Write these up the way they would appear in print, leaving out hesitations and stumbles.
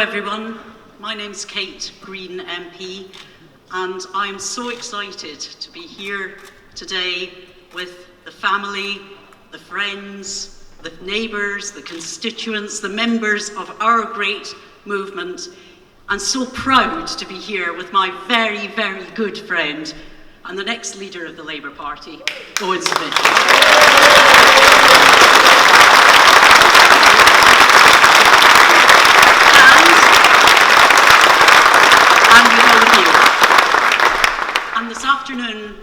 everyone, my name's Kate Green MP, and I'm so excited to be here today with the family, the friends, the neighbours, the constituents, the members of our great movement, and so proud to be here with my very, very good friend and the next leader of the Labour Party, Owen Smith. And with all of you. And this afternoon,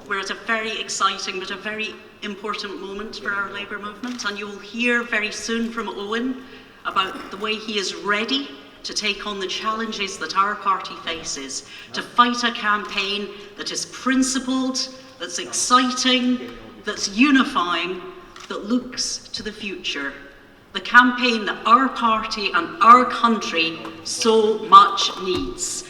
we're at a very exciting but a very important moment for our Labour movement, and you will hear very soon from Owen about the way he is ready to take on the challenges that our party faces, to fight a campaign that is principled, that's exciting, that's unifying, that looks to the future. The campaign that our party and our country so much needs.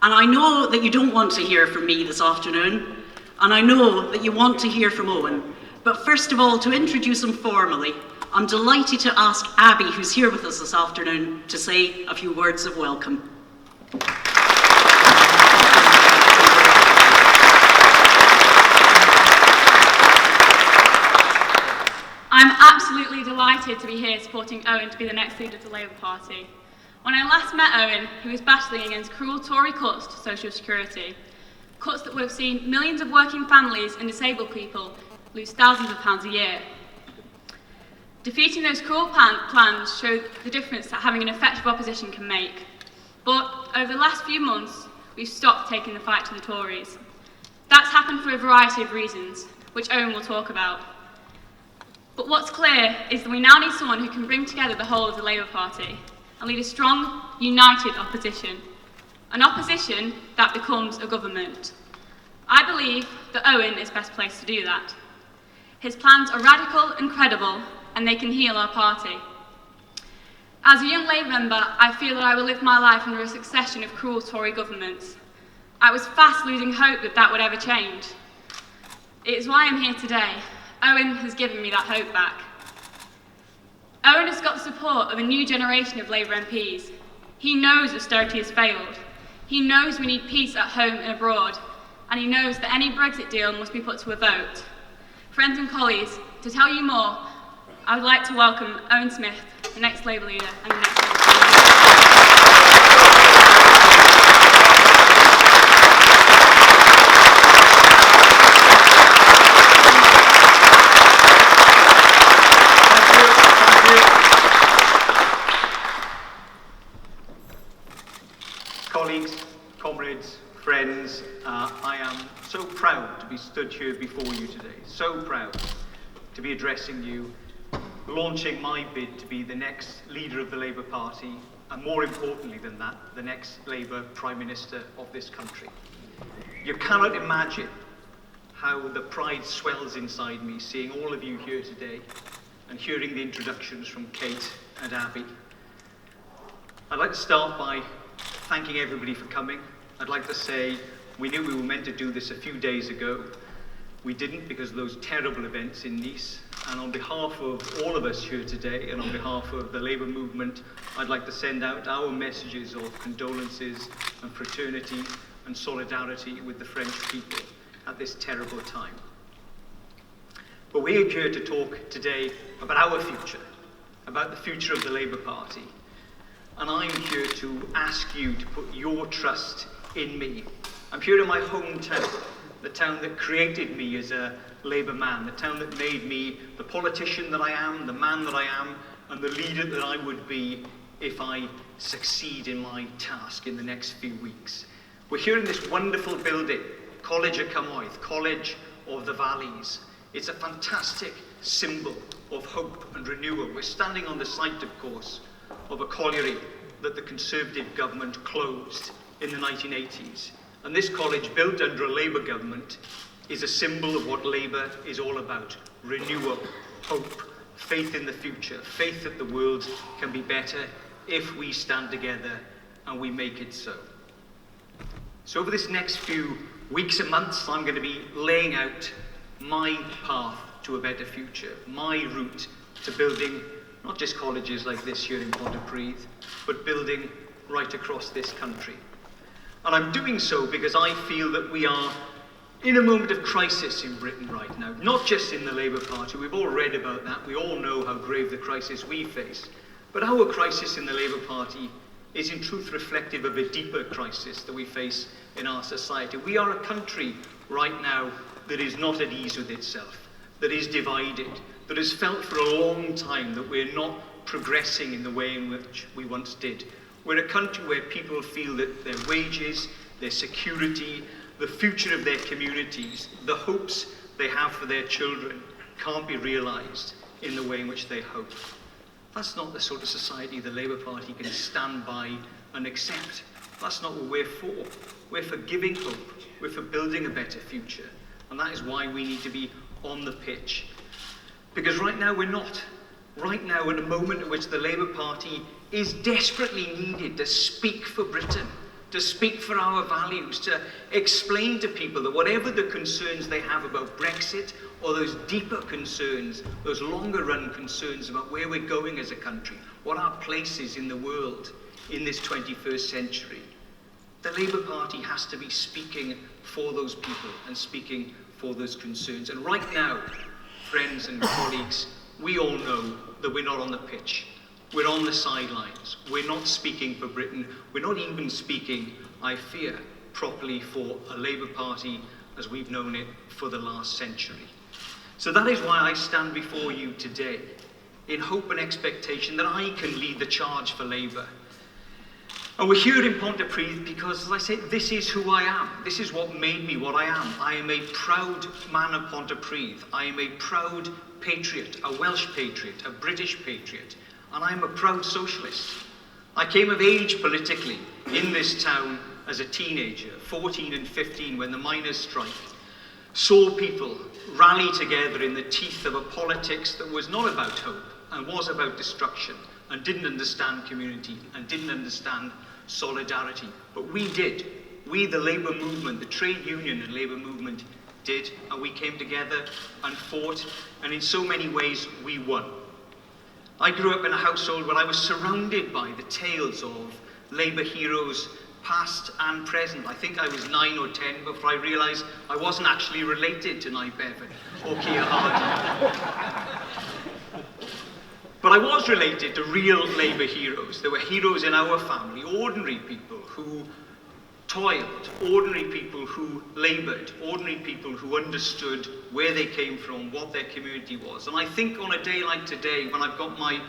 And I know that you don't want to hear from me this afternoon, and I know that you want to hear from Owen. But first of all, to introduce him formally, I'm delighted to ask Abby, who's here with us this afternoon, to say a few words of welcome. I'm absolutely delighted to be here supporting Owen to be the next leader of the Labour Party. When I last met Owen, he was battling against cruel Tory cuts to social security, cuts that would have seen millions of working families and disabled people lose thousands of pounds a year. Defeating those cruel plans showed the difference that having an effective opposition can make. But over the last few months, we've stopped taking the fight to the Tories. That's happened for a variety of reasons, which Owen will talk about. But what's clear is that we now need someone who can bring together the whole of the Labour Party and lead a strong, united opposition. An opposition that becomes a government. I believe that Owen is best placed to do that. His plans are radical and credible, and they can heal our party. As a young Labour member, I feel that I will live my life under a succession of cruel Tory governments. I was fast losing hope that that would ever change. It is why I'm here today. Owen has given me that hope back. Owen has got the support of a new generation of Labour MPs. He knows austerity has failed. He knows we need peace at home and abroad. And he knows that any Brexit deal must be put to a vote. Friends and colleagues, to tell you more, I would like to welcome Owen Smith, the next Labour leader and the next Labour Colleagues, comrades, friends, I am so proud to be stood here before you today, so proud to be addressing you, launching my bid to be the next leader of the Labour Party, and more importantly than that, the next Labour Prime Minister of this country. You cannot imagine how the pride swells inside me seeing all of you here today and hearing the introductions from Kate and Abby. I'd like to start by thanking everybody for coming. I'd like to say we knew we were meant to do this a few days ago. We didn't because of those terrible events in Nice. And on behalf of all of us here today and on behalf of the Labour movement, I'd like to send out our messages of condolences and fraternity and solidarity with the French people at this terrible time. But we're here to talk today about our future, about the future of the Labour Party. And I'm here to ask you to put your trust in me. I'm here in my hometown, the town that created me as a Labour man, the town that made me the politician that I am, the man that I am, and the leader that I would be if I succeed in my task in the next few weeks. We're here in this wonderful building, College of Cymoedd, College of the Valleys. It's a fantastic symbol of hope and renewal. We're standing on the site, of course, of a colliery that the Conservative government closed in the 1980s. And this college, built under a Labour government, is a symbol of what Labour is all about. Renewal, hope, faith in the future, faith that the world can be better if we stand together and we make it so. So over this next few weeks and months, I'm going to be laying out my path to a better future, my route to building not just colleges like this here in Pontypridd, but building right across this country. And I'm doing so because I feel that we are in a moment of crisis in Britain right now, not just in the Labour Party. We've all read about that. We all know how grave the crisis we face. But our crisis in the Labour Party is in truth reflective of a deeper crisis that we face in our society. We are a country right now that is not at ease with itself, that is divided, that has felt for a long time that we're not progressing in the way in which we once did. We're a country where people feel that their wages, their security, the future of their communities, the hopes they have for their children can't be realised in the way in which they hope. That's not the sort of society the Labour Party can stand by and accept. That's not what we're for. We're for giving hope. We're for building a better future. And that is why we need to be on the pitch. Because right now we're not. Right now, at a moment in which the Labour Party is desperately needed to speak for Britain, to speak for our values, to explain to people that whatever the concerns they have about Brexit, or those deeper concerns, those longer run concerns about where we're going as a country, what our place is in the world in this 21st century, the Labour Party has to be speaking for those people and speaking for those concerns. And right now, friends and colleagues, we all know that we're not on the pitch. We're on the sidelines. We're not speaking for Britain. We're not even speaking, I fear, properly for a Labour Party as we've known it for the last century. So that is why I stand before you today, in hope and expectation that I can lead the charge for Labour. And we're here in Pontypridd because, as I say, this is who I am. This is what made me what I am. I am a proud man of Pontypridd. I am a proud patriot, a Welsh patriot, a British patriot, and I am a proud socialist. I came of age politically in this town as a teenager, 14 and 15, when the miners' strike, saw people rally together in the teeth of a politics that was not about hope and was about destruction and didn't understand community and didn't understand solidarity. But we did. We, the Labour movement, the trade union and Labour movement, did, and we came together and fought, and in so many ways we won. I grew up in a household where I was surrounded by the tales of Labour heroes, past and present. I think I was 9 or 10 before I realised I wasn't actually related to Nye Bevan or Keir Hardie. But I was related to real Labour heroes. There were heroes in our family, ordinary people who toiled, ordinary people who laboured, ordinary people who understood where they came from, what their community was. And I think on a day like today, when I've got my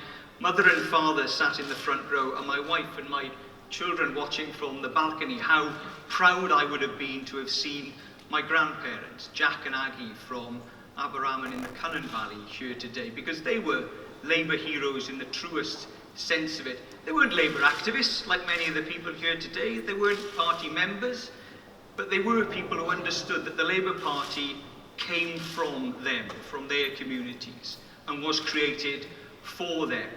mother and father sat in the front row and my wife and my children watching from the balcony, how proud I would have been to have seen my grandparents, Jack and Aggie from Aberraman in the Cynnon Valley, here today, because they were Labour heroes in the truest sense of it. They weren't Labour activists like many of the people here today. They weren't party members, but they were people who understood that the Labour Party came from them, from their communities, and was created for them.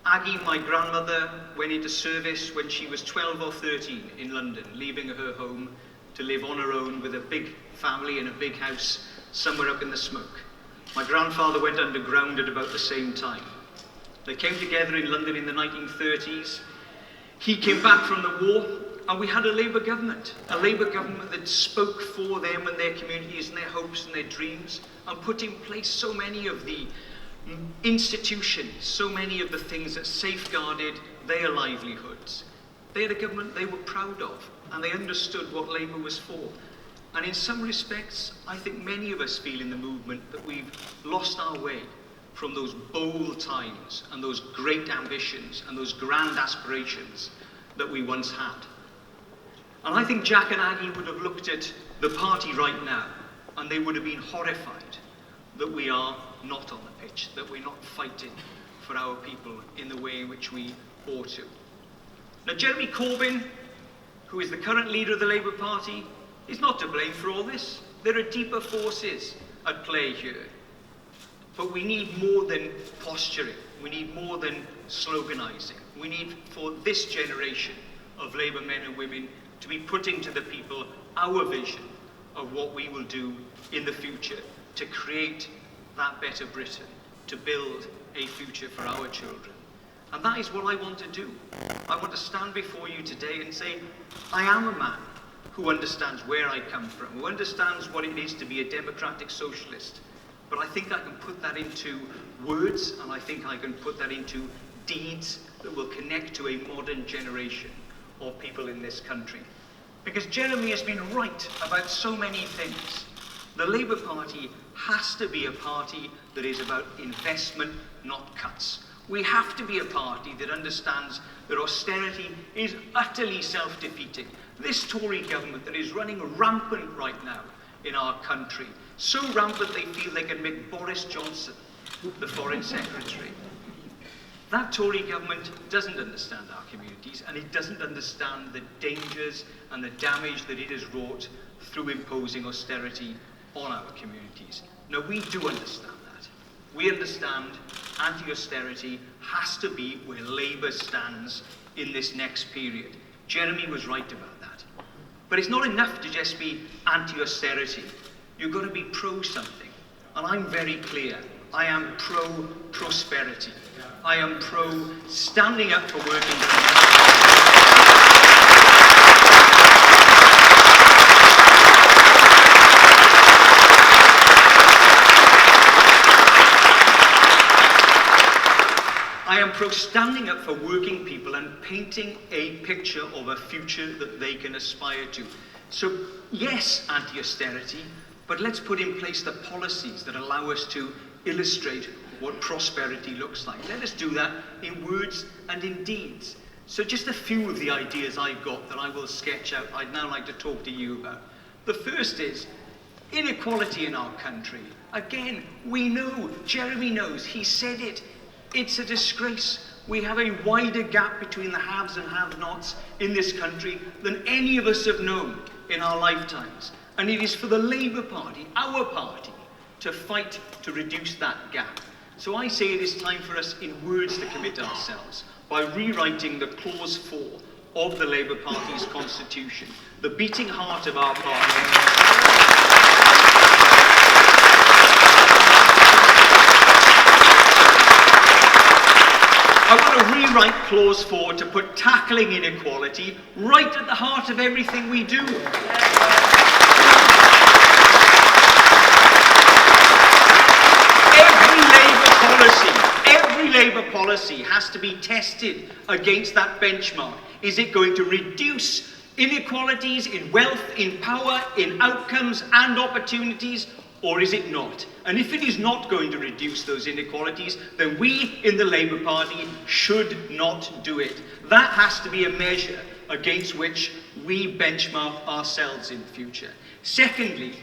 Aggie, my grandmother, went into service when she was 12 or 13 in London, leaving her home to live on her own with a big family in a big house somewhere up in the smoke. My grandfather went underground at about the same time. They came together in London in the 1930s. He came back from the war, and we had a Labour government that spoke for them and their communities and their hopes and their dreams, and put in place so many of the institutions, so many of the things that safeguarded their livelihoods. They had a government they were proud of, and they understood what Labour was for. And in some respects, I think many of us feel in the movement that we've lost our way from those bold times and those great ambitions and those grand aspirations that we once had. And I think Jack and Aggie would have looked at the party right now and they would have been horrified that we are not on the pitch, that we're not fighting for our people in the way in which we ought to. Now, Jeremy Corbyn, who is the current leader of the Labour Party, is not to blame for all this. There are deeper forces at play here. But we need more than posturing. We need more than sloganising. We need, for this generation of Labour men and women, to be putting to the people our vision of what we will do in the future to create that better Britain to build a future for our children. And that is what I want to do. I want to stand before you today and say, I am a man who understands where I come from, who understands what it is to be a democratic socialist. But I think I can put that into words, and I think I can put that into deeds that will connect to a modern generation of people in this country. Because Jeremy has been right about so many things. The Labour Party has to be a party that is about investment, not cuts. We have to be a party that understands that austerity is utterly self-defeating. This Tory government that is running rampant right now in our country, so rampant they feel they can make Boris Johnson the Foreign Secretary. That Tory government doesn't understand our communities, and it doesn't understand the dangers and the damage that it has wrought through imposing austerity on our communities. Now, we do understand that. We understand anti-austerity has to be where Labour stands in this next period. Jeremy was right about that. But it's not enough to just be anti-austerity. You've got to be pro-something. And I'm very clear. I am pro-prosperity. I am pro-standing up for working people. I am pro-standing up for working people and painting a picture of a future that they can aspire to. So, yes, anti-austerity, but let's put in place the policies that allow us to illustrate what prosperity looks like. Let us do that in words and in deeds. So just a few of the ideas I've got that I will sketch out, I'd now like to talk to you about. The first is inequality in our country. Again, we know, Jeremy knows, he said it. It's a disgrace. We have a wider gap between the haves and have-nots in this country than any of us have known in our lifetimes. And it is for the Labour Party, our party, to fight to reduce that gap. So I say it is time for us in words to commit ourselves by rewriting the Clause 4 of the Labour Party's constitution, the beating heart of our party. I want to rewrite Clause 4 to put tackling inequality right at the heart of everything we do. Every Labour policy has to be tested against that benchmark. Is it going to reduce inequalities in wealth, in power, in outcomes and opportunities, or is it not? And if it is not going to reduce those inequalities, then we in the Labour Party should not do it. That has to be a measure against which we benchmark ourselves in future. Secondly,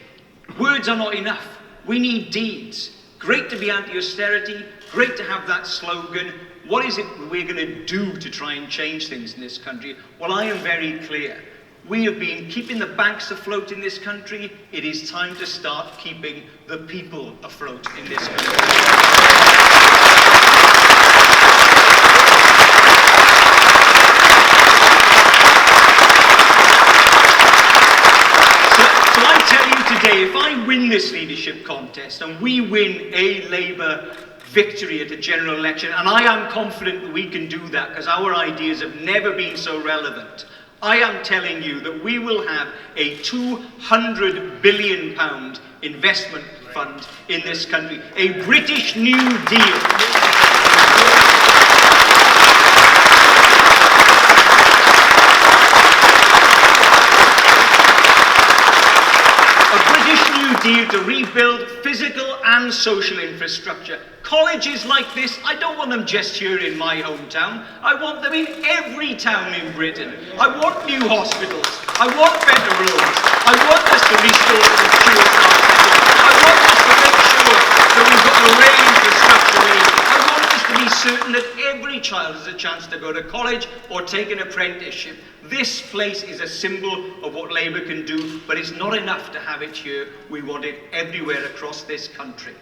words are not enough. We need deeds. Great to be anti-austerity, great to have that slogan. What is it we're going to do to try and change things in this country? Well, I am very clear. We have been keeping the banks afloat in this country. It is time to start keeping the people afloat in this country. So I tell you today, if I win this leadership contest and we win a Labour victory at a general election, and I am confident that we can do that because our ideas have never been so relevant, I am telling you that we will have a £200 billion investment fund in this country, a British New Deal. A British New Deal to rebuild physical and social infrastructure. Colleges like this, I don't want them just here in my hometown. I want them in every town in Britain. I want new hospitals. I want better roads. I want us to restore the secure sector. I want us to make sure that we've got the rail infrastructure in. I want us to be certain that every child has a chance to go to college or take an apprenticeship. This place is a symbol of what Labour can do, but it's not enough to have it here. We want it everywhere across this country.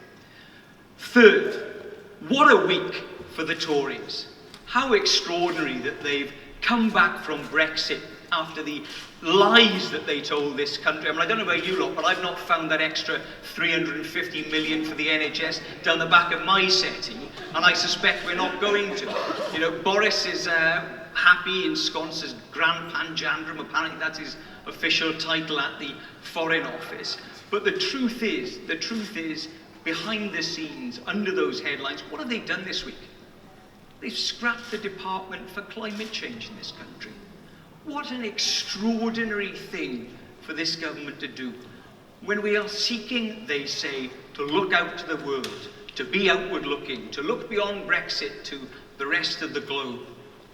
Third, what a week for the Tories. How extraordinary that they've come back from Brexit after the lies that they told this country. I mean, I don't know about you lot, but I've not found that extra 350 million for the NHS down the back of my settee, and I suspect we're not going to. You know, Boris is happy ensconced as Grand Panjandrum, apparently that's his official title at the Foreign Office. But the truth is, behind the scenes, under those headlines, what have they done this week? They've scrapped the Department for Climate Change in this country. What an extraordinary thing for this government to do. When we are seeking, they say, to look out to the world, to be outward looking, to look beyond Brexit to the rest of the globe,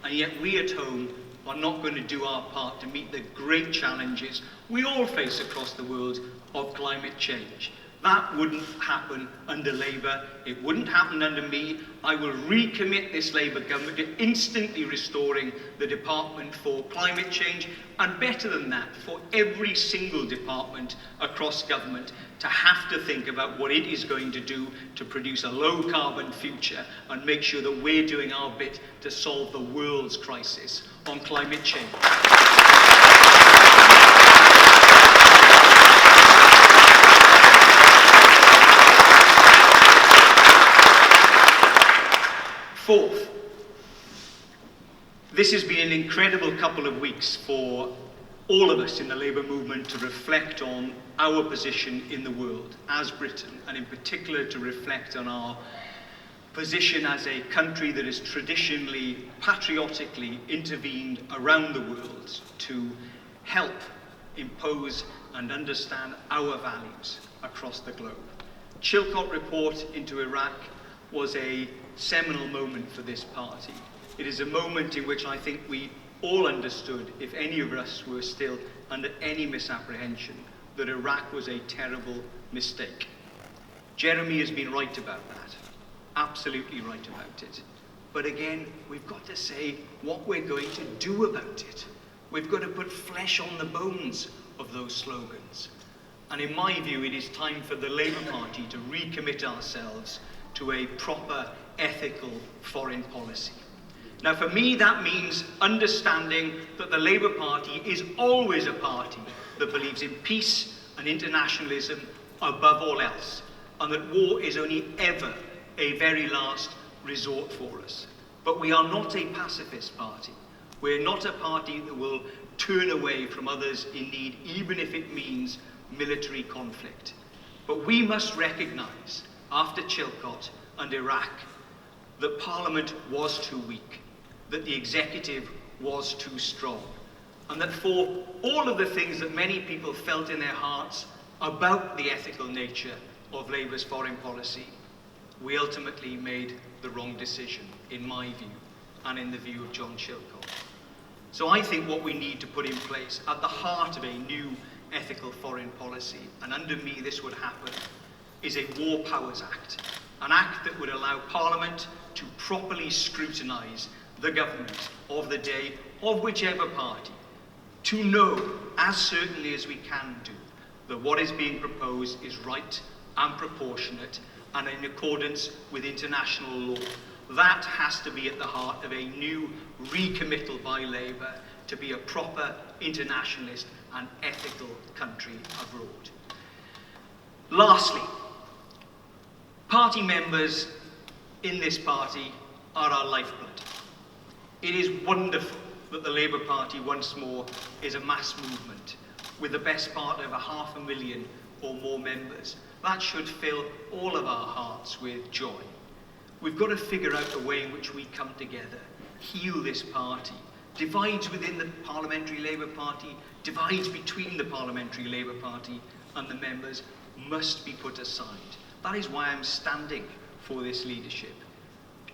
and yet we at home are not going to do our part to meet the great challenges we all face across the world of climate change. That wouldn't happen under Labour. It wouldn't happen under me. I will recommit this Labour government to instantly restoring the Department for Climate Change, and better than that, for every single department across government to have to think about what it is going to do to produce a low-carbon future and make sure that we're doing our bit to solve the world's crisis on climate change. Fourth, this has been an incredible couple of weeks for all of us in the Labour movement to reflect on our position in the world as Britain, and in particular to reflect on our position as a country that has traditionally, patriotically intervened around the world to help impose and understand our values across the globe. Chilcot report into Iraq was a seminal moment for this party. It is a moment in which I think we all understood, if any of us were still under any misapprehension, that Iraq was a terrible mistake. Jeremy has been right about that, absolutely right about it. But again, we've got to say what we're going to do about it. We've got to put flesh on the bones of those slogans. And in my view, it is time for the Labour Party to recommit ourselves to a proper, ethical foreign policy. Now, for me, that means understanding that the Labour Party is always a party that believes in peace and internationalism above all else, and that war is only ever a very last resort for us. But we are not a pacifist party. We're not a party that will turn away from others in need, even if it means military conflict. But we must recognise, after Chilcot and Iraq, that Parliament was too weak, that the executive was too strong, and that for all of the things that many people felt in their hearts about the ethical nature of Labour's foreign policy, we ultimately made the wrong decision, in my view, and in the view of John Chilcot. So I think what we need to put in place at the heart of a new ethical foreign policy, and under me this would happen, is a War Powers Act, an act that would allow Parliament to properly scrutinise the government of the day, of whichever party, to know, as certainly as we can do, that what is being proposed is right and proportionate and in accordance with international law. That has to be at the heart of a new recommittal by Labour to be a proper internationalist and ethical country abroad. Lastly, party members in this party are our lifeblood. It is wonderful that the Labour Party once more is a mass movement with the best part of 500,000 or more members. That should fill all of our hearts with joy. We've got to figure out a way in which we come together, heal this party. Divides within the Parliamentary Labour Party, divides between the Parliamentary Labour Party and the members must be put aside. That is why I'm standing for this leadership,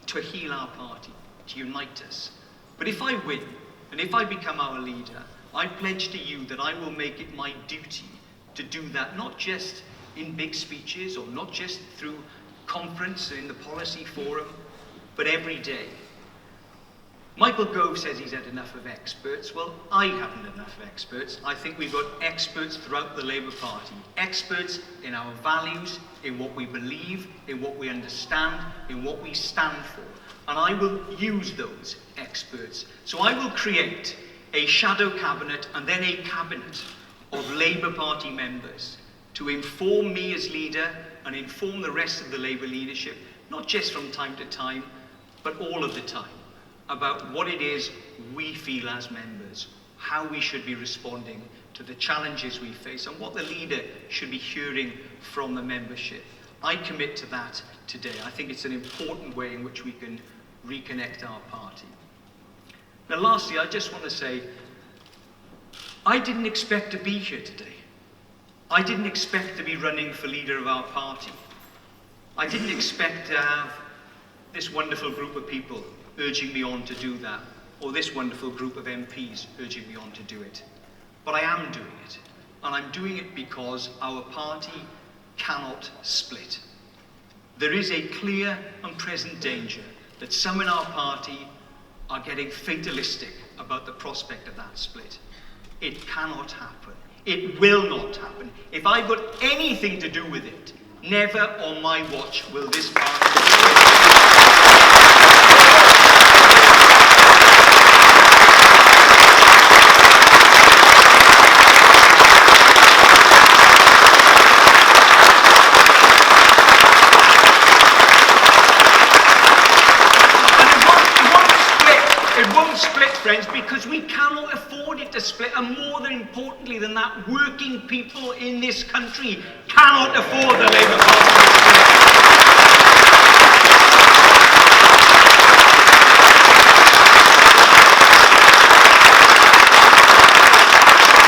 to heal our party, to unite us. But if I win, and if I become our leader, I pledge to you that I will make it my duty to do that, not just in big speeches or not just through conference in the policy forum, but every day. Michael Gove says he's had enough of experts. Well, I haven't enough of experts. I think we've got experts throughout the Labour Party. Experts in our values, in what we believe, in what we understand, in what we stand for. And I will use those experts. So I will create a shadow cabinet and then a cabinet of Labour Party members to inform me as leader and inform the rest of the Labour leadership, not just from time to time, but all of the time, about what it is we feel as members, how we should be responding to the challenges we face, and what the leader should be hearing from the membership. I commit to that today. I think it's an important way in which we can reconnect our party. Now, lastly, I just want to say, I didn't expect to be here today. I didn't expect to be running for leader of our party. I didn't expect to have this wonderful group of people urging me on to do that, or this wonderful group of MPs urging me on to do it. But I am doing it, and I'm doing it because our party cannot split. There is a clear and present danger that some in our party are getting fatalistic about the prospect of that split. It cannot happen. It will not happen. If I've got anything to do with it, never on my watch will this party... Friends, because we cannot afford it to split, and more than importantly than that, working people in this country cannot afford the Labour Party to split.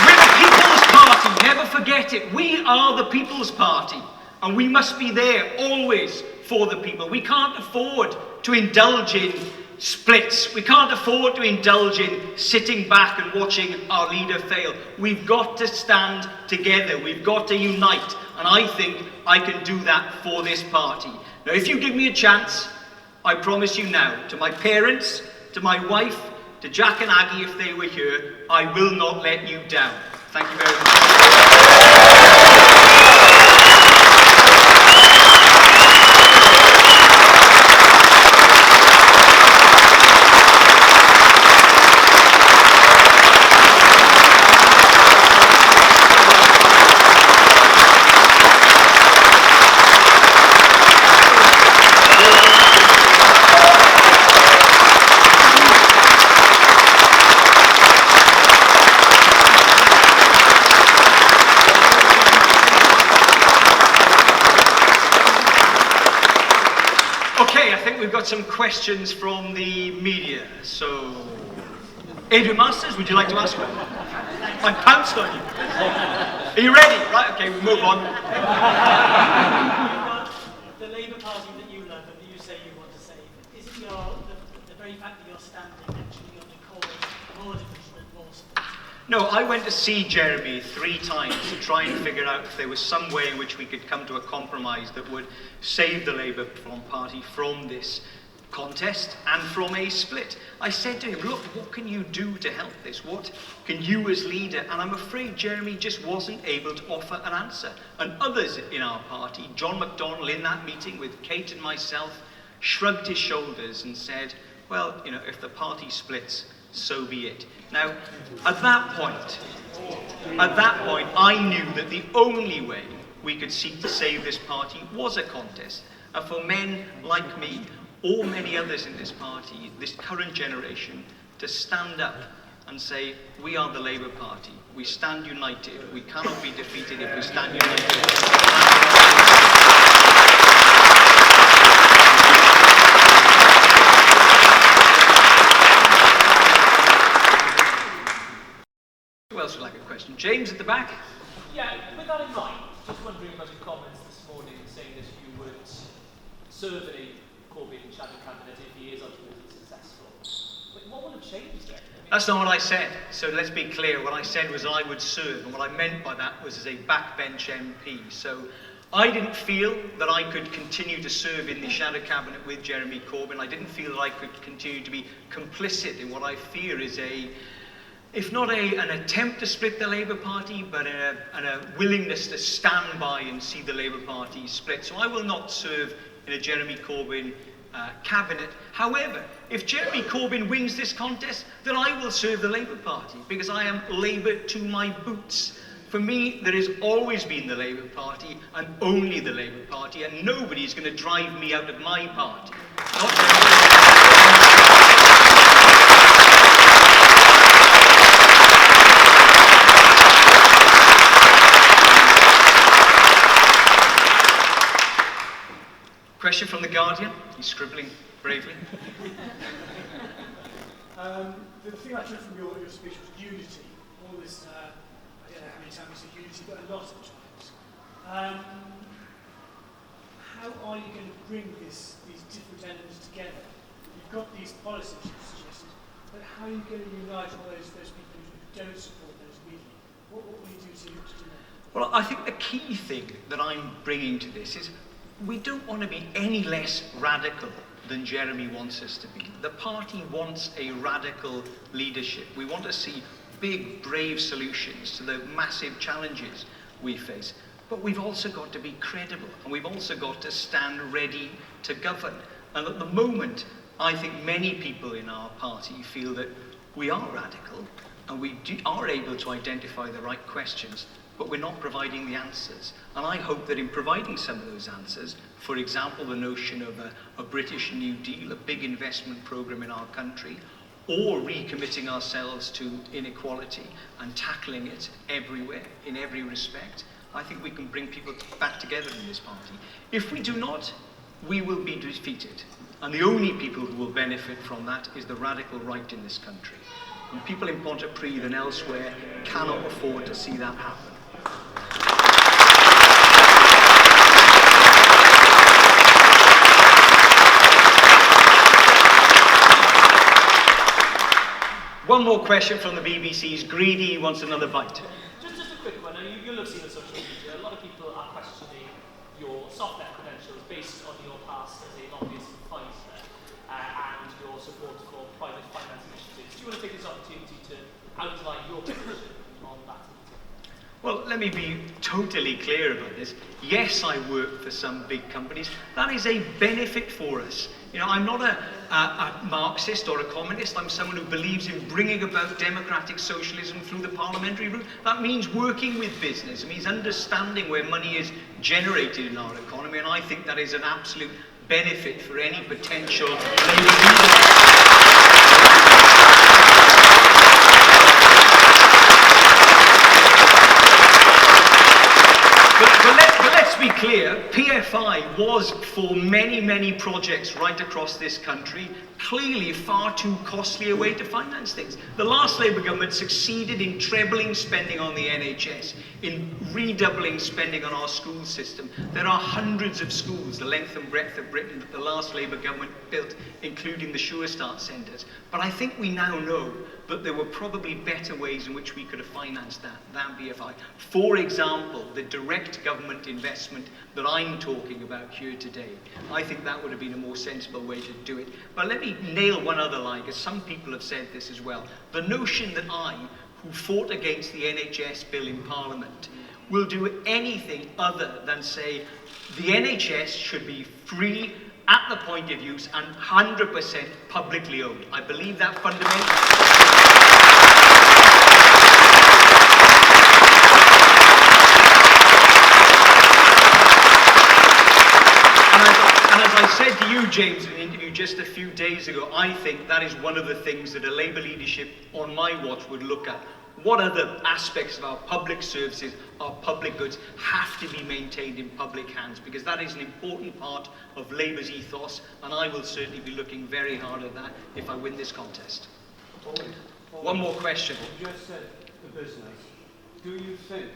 We're the People's Party, never forget it. We are the People's Party, and we must be there always for the people. We can't afford to indulge in splits. We can't afford to indulge in sitting back and watching our leader fail. We've got to stand together. We've got to unite. And I think I can do that for this party. Now, if you give me a chance, I promise you now, to my parents, to my wife, to Jack and Aggie if they were here, I will not let you down. Thank you very much. We've got some questions from the media. So, Adrian Masters, would you like to ask one? I pounced on you. Are you ready? Right, okay, we'll move on. The Labour Party that you love and that you say you want to save, is it the very fact that you're standing actually going to cause more division and more split? No, I went to see Jeremy 3 times to try and figure out if there was some way in which we could come to a compromise that would save the Labour Party from this contest and from a split. I said to him, look, what can you do to help this? What can you as leader? And I'm afraid Jeremy just wasn't able to offer an answer. And others in our party, John McDonnell in that meeting with Kate and myself, shrugged his shoulders and said, well, you know, if the party splits, so be it. Now, at that point, I knew that the only way we could seek to save this party was a contest. And for men like me, or many others in this party, this current generation, to stand up and say, we are the Labour Party. We stand united. We cannot be defeated if we stand united. Who else would like a question? James at the back? Yeah, with that in mind, just wondering about your comments this morning saying that you would serve in a Corbyn shadow cabinet if he is ultimately successful. What would have changed then? That's not what I said. So let's be clear. What I said was I would serve, and what I meant by that was as a backbench MP. So I didn't feel that I could continue to serve in the shadow cabinet with Jeremy Corbyn. I didn't feel that I could continue to be complicit in what I fear is if not an attempt to split the Labour Party, but a willingness to stand by and see the Labour Party split. So I will not serve in a Jeremy Corbyn cabinet. However, if Jeremy Corbyn wins this contest, then I will serve the Labour Party, because I am Labour to my boots. For me, there has always been the Labour Party and only the Labour Party, and nobody is going to drive me out of my party. Question from The Guardian. He's scribbling bravely. The thing I took from your speech was unity. All this, I don't know how many times you said unity, but a lot of times. How are you going to bring these different elements together? You've got these policies you've suggested, but how are you going to unite all those people who don't support those immediately? What will you do to do that? Well, I think the key thing that I'm bringing to this is we don't want to be any less radical than Jeremy wants us to be. The party wants a radical leadership. We want to see big, brave solutions to the massive challenges we face. But we've also got to be credible, and we've also got to stand ready to govern. And at the moment, I think many people in our party feel that we are radical, and we are able to identify the right questions, but we're not providing the answers. And I hope that in providing some of those answers, for example, the notion of a British New Deal, a big investment programme in our country, or recommitting ourselves to inequality and tackling it everywhere, in every respect, I think we can bring people back together in this party. If we do not, we will be defeated. And the only people who will benefit from that is the radical right in this country. And people in Pontypridd and elsewhere cannot afford to see that happen. One more question from the BBC's Greedy wants another bite. Just a quick one. You'll have seen on social media, a lot of people are questioning your software credentials based on your past as a lobbyist for Pfizer and your support for private finance initiatives. Do you want to take this opportunity to outline your position on that? Well, let me be totally clear about this. Yes, I work for some big companies. That is a benefit for us. You know, I'm not a Marxist or a communist. I'm someone who believes in bringing about democratic socialism through the parliamentary route. That means working with business. It means understanding where money is generated in our economy, and I think that is an absolute benefit for any potential Labour leader. But let's be clear, PFI was, for many, many projects right across this country, clearly far too costly a way to finance things. The last Labour government succeeded in trebling spending on the NHS, in redoubling spending on our school system. There are hundreds of schools, the length and breadth of Britain, that the last Labour government built, including the Sure Start centres. But I think we now know that there were probably better ways in which we could have financed that than BFI. For example, the direct government investment that I'm talking about here today. I think that would have been a more sensible way to do it. But let me nail one other line, because some people have said this as well. The notion that I, who fought against the NHS bill in Parliament, will do anything other than say the NHS should be free at the point of use and 100% publicly owned. I believe that fundamentally. And as I said to you, James, in an interview just a few days ago, I think that is one of the things that a Labour leadership on my watch would look at. What other aspects of our public services, our public goods, have to be maintained in public hands? Because that is an important part of Labour's ethos, and I will certainly be looking very hard at that if I win this contest. One more question. You just said the business. Do you think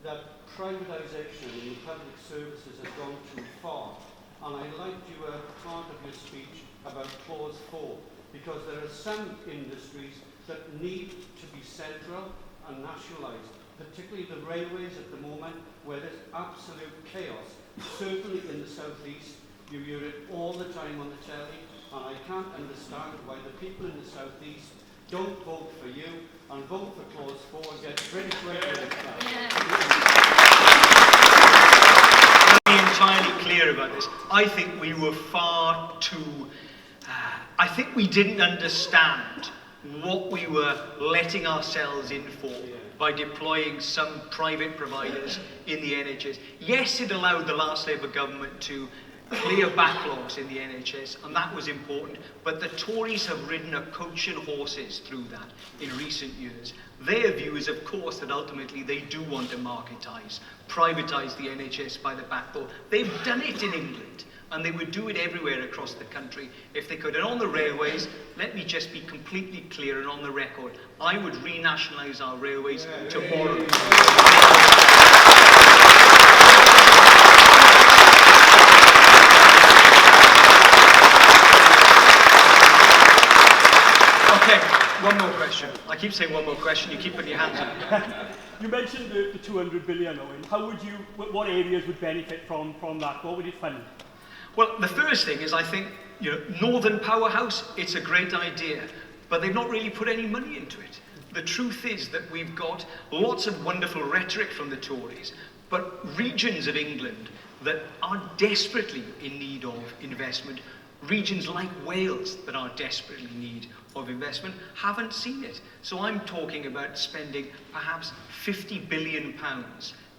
that privatisation in public services has gone too far? And I liked your part of your speech about Clause 4, because there are some industries that need to be central and nationalised, particularly the railways at the moment, where there's absolute chaos. Certainly in the southeast, you hear it all the time on the telly, and I can't understand why the people in the southeast don't vote for you and vote for Clause 4 and get British railways back. Let me be entirely clear about about this. I think we were far too... I think we didn't understand what we were letting ourselves in for by deploying some private providers in the NHS. Yes, it allowed the last Labour government to clear backlogs in the NHS, and that was important, but the Tories have ridden a coach and horses through that in recent years. Their view is, of course, that ultimately they do want to marketise, privatise the NHS by the back door. They've done it in England, and they would do it everywhere across the country if they could. And on the railways, let me just be completely clear and on the record, I would renationalise our railways tomorrow. Okay, one more question. I keep saying one more question, you keep putting your hands up. You mentioned the 200 billion, Owen. How would you, what areas would benefit from that? What would it fund? Well, the first thing is I think, Northern Powerhouse, it's a great idea, but they've not really put any money into it. The truth is that we've got lots of wonderful rhetoric from the Tories, but regions of England that are desperately in need of investment, regions like Wales that are desperately in need of investment, haven't seen it. So I'm talking about spending perhaps £50 billion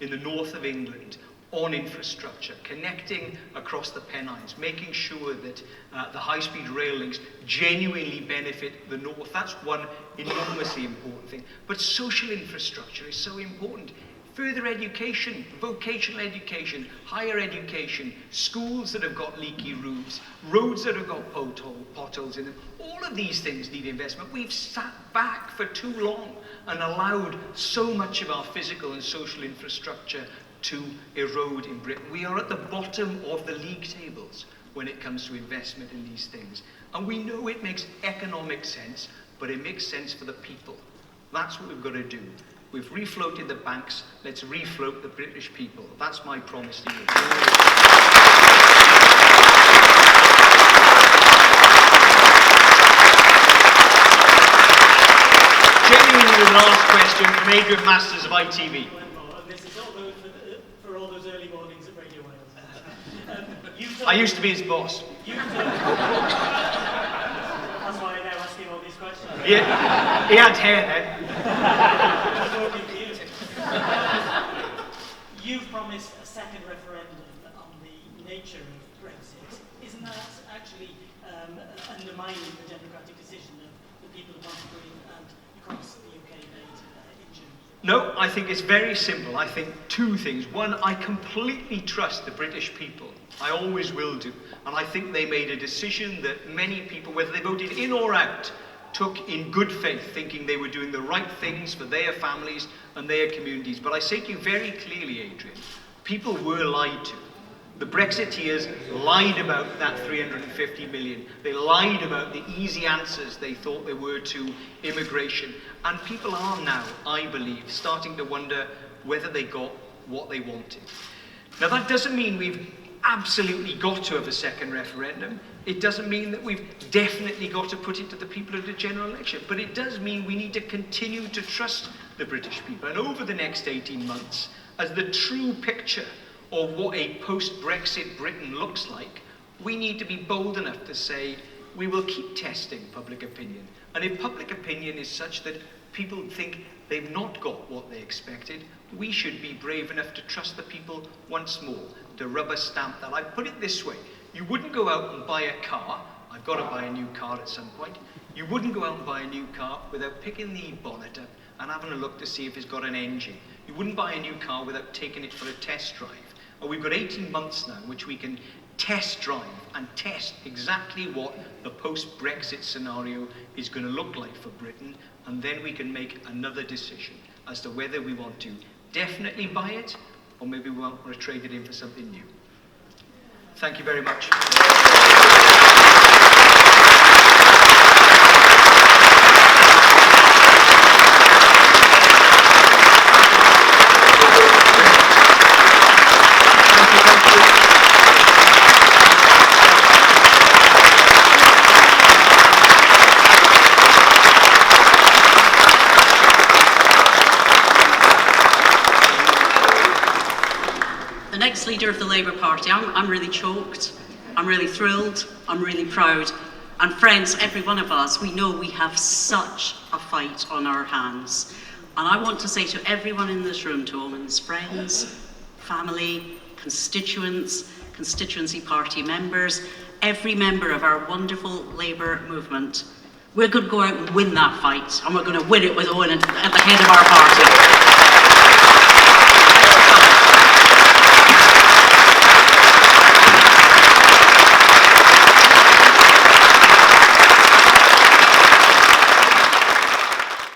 in the north of England on infrastructure, connecting across the Pennines, making sure that the high-speed rail links genuinely benefit the north. That's one enormously important thing. But social infrastructure is so important. Further education, vocational education, higher education, schools that have got leaky roofs, roads that have got potholes in them, all of these things need investment. We've sat back for too long and allowed so much of our physical and social infrastructure to erode in Britain. We are at the bottom of the league tables when it comes to investment in these things. And we know it makes economic sense, but it makes sense for the people. That's what we've got to do. We've refloated the banks, let's refloat the British people. That's my promise to you. Genuinely, the last question from Adrian Masters of ITV. This is all for all those early mornings at Radio Wales. I used to be his boss. That's why I now ask him all these questions. Yeah, he had hair then. You've promised a second referendum on the nature of Brexit. Isn't that actually undermining the democratic decision of the people who want to Britain and across the UK made in June? No, I think it's very simple. I think two things. One, I completely trust the British people. I always will do. And I think they made a decision that many people, whether they voted in or out, took in good faith, thinking they were doing the right things for their families and their communities. But I say to you very clearly, Adrian, people were lied to. The Brexiteers lied about that 350 million. They lied about the easy answers they thought there were to immigration. And people are now, I believe, starting to wonder whether they got what they wanted. Now, that doesn't mean we've absolutely got to have a second referendum. It doesn't mean that we've definitely got to put it to the people at a general election. But it does mean we need to continue to trust the British people. And over the next 18 months, as the true picture of what a post-Brexit Britain looks like, we need to be bold enough to say we will keep testing public opinion. And if public opinion is such that people think they've not got what they expected, we should be brave enough to trust the people once more, to rubber stamp that. I put it this way, you wouldn't go out and buy a car, I've got to buy a new car at some point, you wouldn't go out and buy a new car without picking the bonnet up and having a look to see if it's got an engine. You wouldn't buy a new car without taking it for a test drive. And we've got 18 months now in which we can test drive and test exactly what the post-Brexit scenario is going to look like for Britain, and then we can make another decision as to whether we want to definitely buy it or maybe we want to trade it in for something new. Thank you very much. The next leader leader of the Labour Party, I'm really choked, I'm really thrilled, I'm really proud. And friends, every one of us, we know we have such a fight on our hands. And I want to say to everyone in this room, to Owen's friends, family, constituents, constituency party members, every member of our wonderful Labour movement, we're going to go out and win that fight, and we're going to win it with Owen at the head of our party.